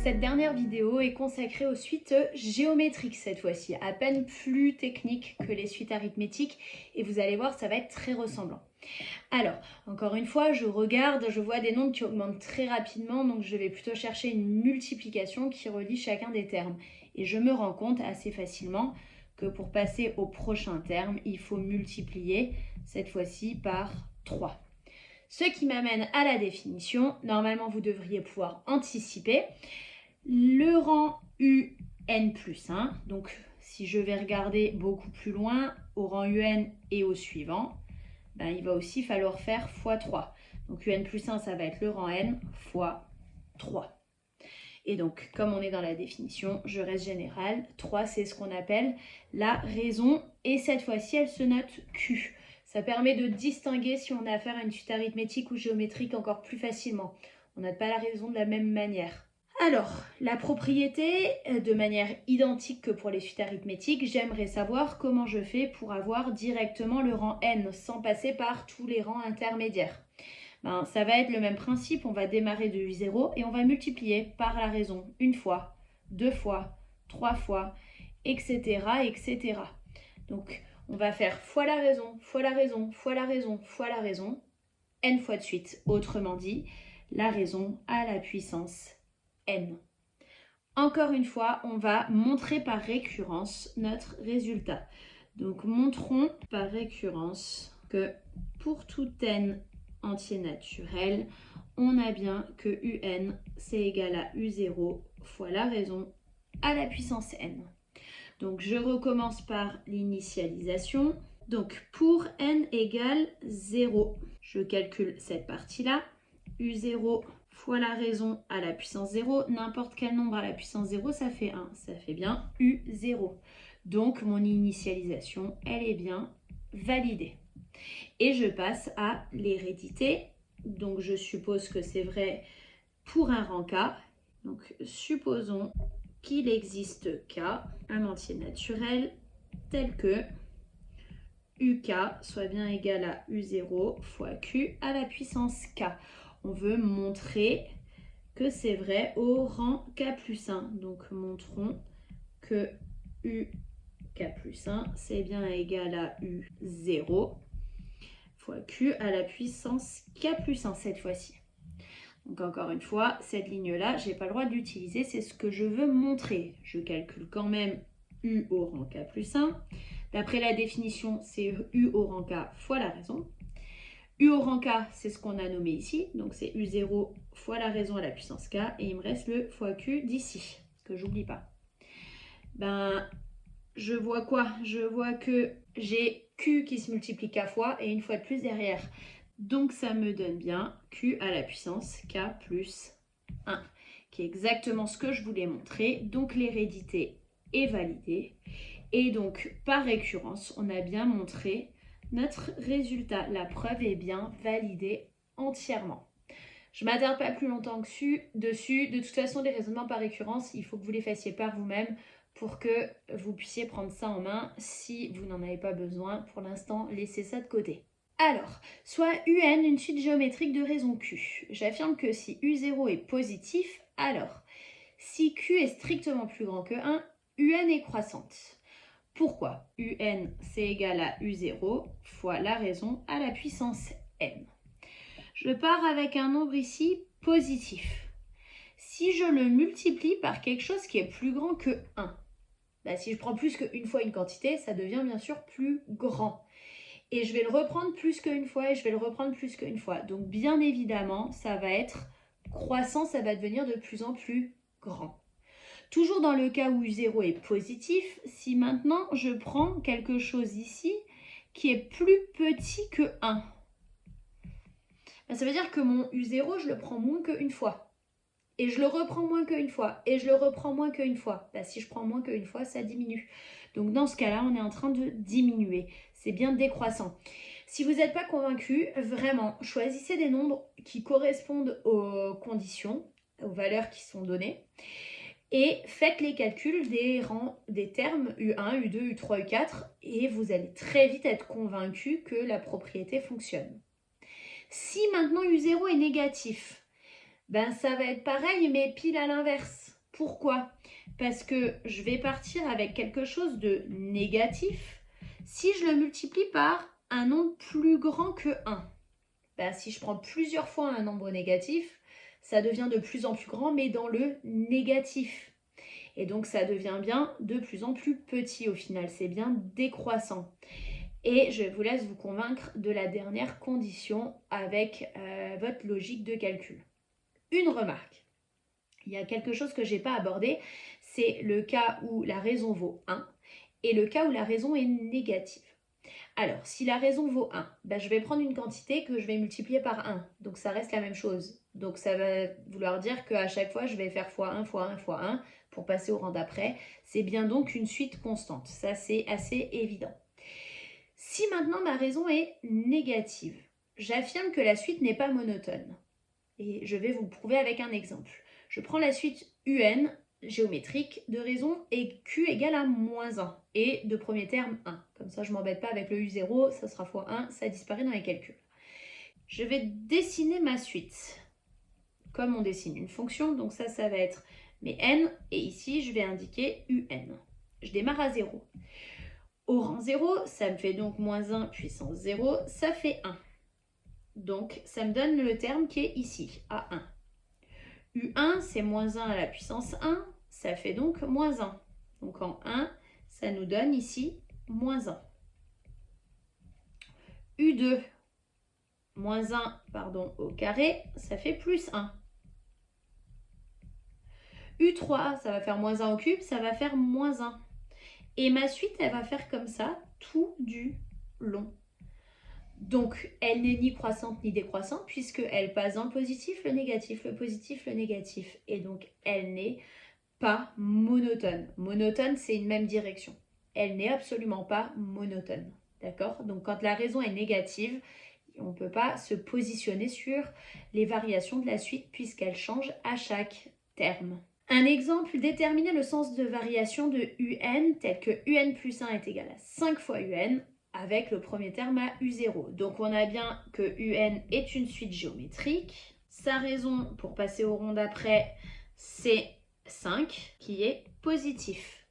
Cette dernière vidéo est consacrée aux suites géométriques cette fois-ci, à peine plus techniques que les suites arithmétiques, et vous allez voir, ça va être très ressemblant. Alors, encore une fois, je vois des nombres qui augmentent très rapidement, donc je vais plutôt chercher une multiplication qui relie chacun des termes. Et je me rends compte assez facilement que pour passer au prochain terme, il faut multiplier, cette fois-ci par 3. Ce qui m'amène à la définition. Normalement, vous devriez pouvoir anticiper. Le rang UN plus 1, donc si je vais regarder beaucoup plus loin, au rang UN et au suivant, il va aussi falloir faire x3. Donc UN plus 1, ça va être le rang N fois 3. Et donc, comme on est dans la définition, je reste général. 3, c'est ce qu'on appelle la raison. Et cette fois-ci, elle se note Q. Ça permet de distinguer si on a affaire à une suite arithmétique ou géométrique encore plus facilement. On n'a pas la raison de la même manière. Alors, la propriété, de manière identique que pour les suites arithmétiques, j'aimerais savoir comment je fais pour avoir directement le rang N sans passer par tous les rangs intermédiaires. Ça va être le même principe, on va démarrer de U0 et on va multiplier par la raison une fois, deux fois, trois fois, etc. etc. Donc, on va faire fois la raison, fois la raison, fois la raison, fois la raison, N fois de suite. Autrement dit, la raison à la puissance N. Encore une fois, on va montrer par récurrence notre résultat. Donc, montrons par récurrence que pour tout N entier naturel, on a bien que UN, c'est égal à U0 fois la raison à la puissance N. Donc, je recommence par l'initialisation. Donc, pour N égale 0, je calcule cette partie-là. U0 fois la raison à la puissance 0. N'importe quel nombre à la puissance 0, ça fait 1. Ça fait bien U0. Donc, mon initialisation, elle est bien validée. Et je passe à l'hérédité. Donc, je suppose que c'est vrai pour un rang K. Donc, supposons qu'il existe K, un entier naturel, tel que UK soit bien égal à U0 fois Q à la puissance K. On veut montrer que c'est vrai au rang K plus 1. Donc, montrons que UK plus 1, c'est bien égal à U0 fois Q à la puissance K plus 1 cette fois-ci. Donc encore une fois, cette ligne-là, je n'ai pas le droit de l'utiliser, c'est ce que je veux montrer. Je calcule quand même U au rang K plus 1. D'après la définition, c'est U au rang K fois la raison. U au rang K, c'est ce qu'on a nommé ici, donc c'est U0 fois la raison à la puissance K, et il me reste le fois Q d'ici, que j'oublie pas. Je vois quoi? Je vois que j'ai Q qui se multiplie K fois et une fois de plus derrière. Donc ça me donne bien Q à la puissance K plus 1, qui est exactement ce que je voulais montrer. Donc l'hérédité est validée. Et donc par récurrence, on a bien montré notre résultat. La preuve est bien validée entièrement. Je ne m'attarde pas plus longtemps dessus. De toute façon, les raisonnements par récurrence, il faut que vous les fassiez par vous-même pour que vous puissiez prendre ça en main. Si vous n'en avez pas besoin, pour l'instant, laissez ça de côté. Alors, soit UN, une suite géométrique de raison Q. J'affirme que si U0 est positif, alors si Q est strictement plus grand que 1, UN est croissante. Pourquoi? UN, c'est égal à U0 fois la raison à la puissance N. Je pars avec un nombre ici positif. Si je le multiplie par quelque chose qui est plus grand que 1, si je prends plus qu'une fois une quantité, ça devient bien sûr plus grand. Et je vais le reprendre plus qu'une fois et je vais le reprendre plus qu'une fois. Donc bien évidemment, ça va être croissant, ça va devenir de plus en plus grand. Toujours dans le cas où U0 est positif, si maintenant je prends quelque chose ici qui est plus petit que 1, ça veut dire que mon U0, je le prends moins qu'une fois. Et je le reprends moins qu'une fois. Et je le reprends moins qu'une fois. Si je prends moins qu'une fois, ça diminue. Donc dans ce cas-là, on est en train de diminuer. C'est bien décroissant. Si vous n'êtes pas convaincu, vraiment, choisissez des nombres qui correspondent aux conditions, aux valeurs qui sont données. Et faites les calculs des rangs, des termes U1, U2, U3, U4. Et vous allez très vite être convaincu que la propriété fonctionne. Si maintenant U0 est négatif, ça va être pareil, mais pile à l'inverse. Pourquoi? Parce que je vais partir avec quelque chose de négatif si je le multiplie par un nombre plus grand que 1. Si je prends plusieurs fois un nombre négatif, ça devient de plus en plus grand, mais dans le négatif. Et donc, ça devient bien de plus en plus petit au final. C'est bien décroissant. Et je vous laisse vous convaincre de la dernière condition avec votre logique de calcul. Une remarque. Il y a quelque chose que je n'ai pas abordé, c'est le cas où la raison vaut 1 et le cas où la raison est négative. Alors, si la raison vaut 1, je vais prendre une quantité que je vais multiplier par 1. Donc, ça reste la même chose. Donc, ça va vouloir dire qu'à chaque fois, je vais faire x1, x1, x1 pour passer au rang d'après. C'est bien donc une suite constante. Ça, c'est assez évident. Si maintenant ma raison est négative, j'affirme que la suite n'est pas monotone. Et je vais vous le prouver avec un exemple. Je prends la suite UN géométrique de raison et Q égale à moins 1 et de premier terme 1. Comme ça, je ne m'embête pas avec le U0, ça sera fois 1, ça disparaît dans les calculs. Je vais dessiner ma suite comme on dessine une fonction, donc ça va être mes N et ici, je vais indiquer UN. Je démarre à 0. Au rang 0, ça me fait donc moins 1 puissance 0, ça fait 1. Donc, ça me donne le terme qui est ici, à 1. U1, c'est moins 1 à la puissance 1, ça fait donc moins 1. Donc en 1, ça nous donne ici moins 1. U2, moins 1 au carré, ça fait plus 1. U3, ça va faire moins 1 au cube, ça va faire moins 1. Et ma suite, elle va faire comme ça tout du long. Donc, elle n'est ni croissante ni décroissante puisqu'elle passe dans le positif, le négatif, le positif, le négatif. Et donc, elle n'est pas monotone. Monotone, c'est une même direction. Elle n'est absolument pas monotone. D'accord? Donc, quand la raison est négative, on ne peut pas se positionner sur les variations de la suite puisqu'elle change à chaque terme. Un exemple, déterminer le sens de variation de UN tel que UN plus 1 est égal à 5 fois UN avec le premier terme à U0. Donc on a bien que UN est une suite géométrique. Sa raison pour passer au rond d'après, c'est 5 qui est positif.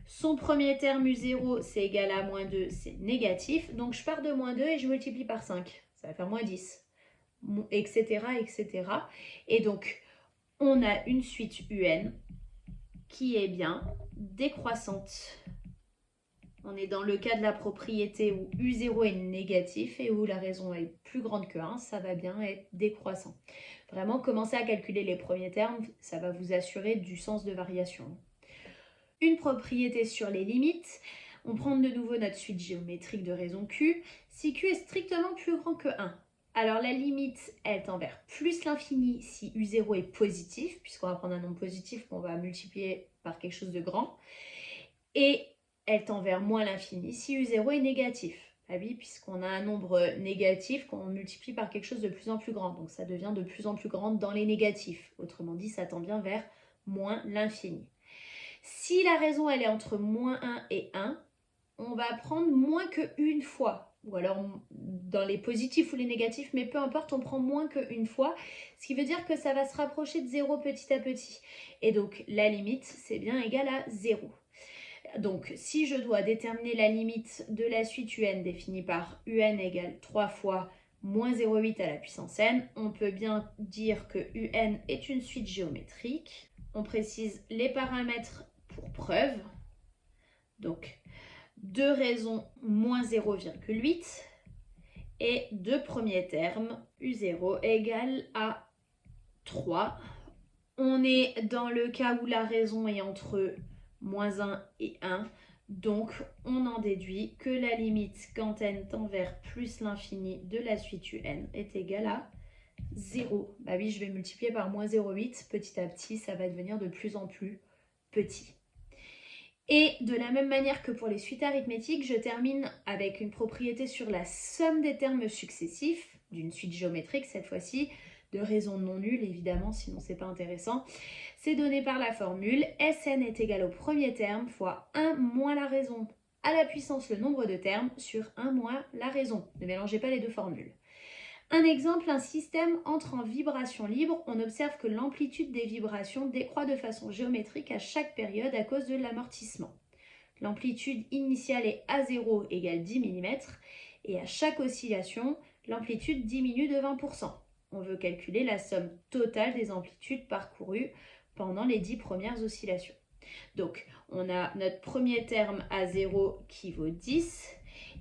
Son premier terme U0, c'est égal à moins 2, c'est négatif. Donc je pars de moins 2 et je multiplie par 5. Ça va faire moins 10, etc. etc. Et donc, on a une suite UN qui est bien décroissante. On est dans le cas de la propriété où U0 est négatif et où la raison est plus grande que 1, ça va bien être décroissant. Vraiment, commencez à calculer les premiers termes, ça va vous assurer du sens de variation. Une propriété sur les limites. On prend de nouveau notre suite géométrique de raison Q. Si Q est strictement plus grand que 1, alors la limite, elle tend vers plus l'infini si U0 est positif, puisqu'on va prendre un nombre positif qu'on va multiplier par quelque chose de grand. Et elle tend vers moins l'infini si U0 est négatif. Ah oui, puisqu'on a un nombre négatif qu'on multiplie par quelque chose de plus en plus grand. Donc ça devient de plus en plus grand dans les négatifs. Autrement dit, ça tend bien vers moins l'infini. Si la raison, elle est entre moins 1 et 1, on va prendre moins qu'une fois. Ou alors dans les positifs ou les négatifs, mais peu importe, on prend moins qu'une fois. Ce qui veut dire que ça va se rapprocher de 0 petit à petit. Et donc la limite, c'est bien égal à 0. Donc, si je dois déterminer la limite de la suite UN définie par UN égale 3 fois moins 0,8 à la puissance n, on peut bien dire que UN est une suite géométrique. On précise les paramètres pour preuve. Donc, de raison moins 0,8 et de premier terme U0 égale à 3. On est dans le cas où la raison est entre moins 1 et 1, donc on en déduit que la limite quand n tend vers plus l'infini de la suite UN est égale à 0. Bah oui, je vais multiplier par moins 0,8, petit à petit ça va devenir de plus en plus petit. Et de la même manière que pour les suites arithmétiques, je termine avec une propriété sur la somme des termes successifs d'une suite géométrique cette fois-ci, de raison non nulle évidemment, sinon c'est pas intéressant. C'est donné par la formule Sn est égal au premier terme fois 1 moins la raison à la puissance le nombre de termes sur 1 moins la raison. Ne mélangez pas les deux formules. Un exemple, un système entre en vibration libre. On observe que l'amplitude des vibrations décroît de façon géométrique à chaque période à cause de l'amortissement. L'amplitude initiale est A0 égale 10 mm et à chaque oscillation, l'amplitude diminue de 20%. On veut calculer la somme totale des amplitudes parcourues pendant les 10 premières oscillations. Donc, on a notre premier terme A0 qui vaut 10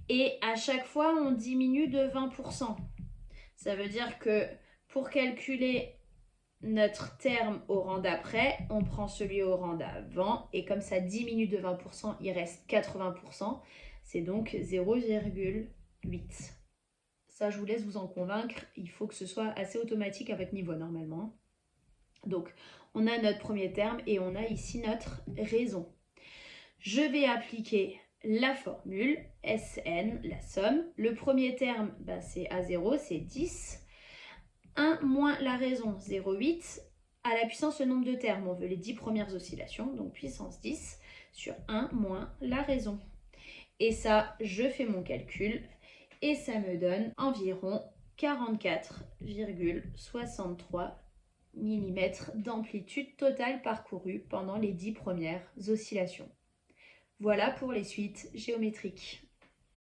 et à chaque fois, on diminue de 20%. Ça veut dire que pour calculer notre terme au rang d'après, on prend celui au rang d'avant et comme ça diminue de 20%, il reste 80%. C'est donc 0,8. Ça, je vous laisse vous en convaincre. Il faut que ce soit assez automatique à votre niveau normalement. Donc, on a notre premier terme et on a ici notre raison. Je vais appliquer la formule Sn, la somme. Le premier terme, c'est A0, c'est 10. 1 moins la raison, 0,8. À la puissance, le nombre de termes, on veut les 10 premières oscillations, donc puissance 10 sur 1 moins la raison. Et ça, je fais mon calcul et ça me donne environ 44,63 mm d'amplitude totale parcourue pendant les 10 premières oscillations. Voilà pour les suites géométriques.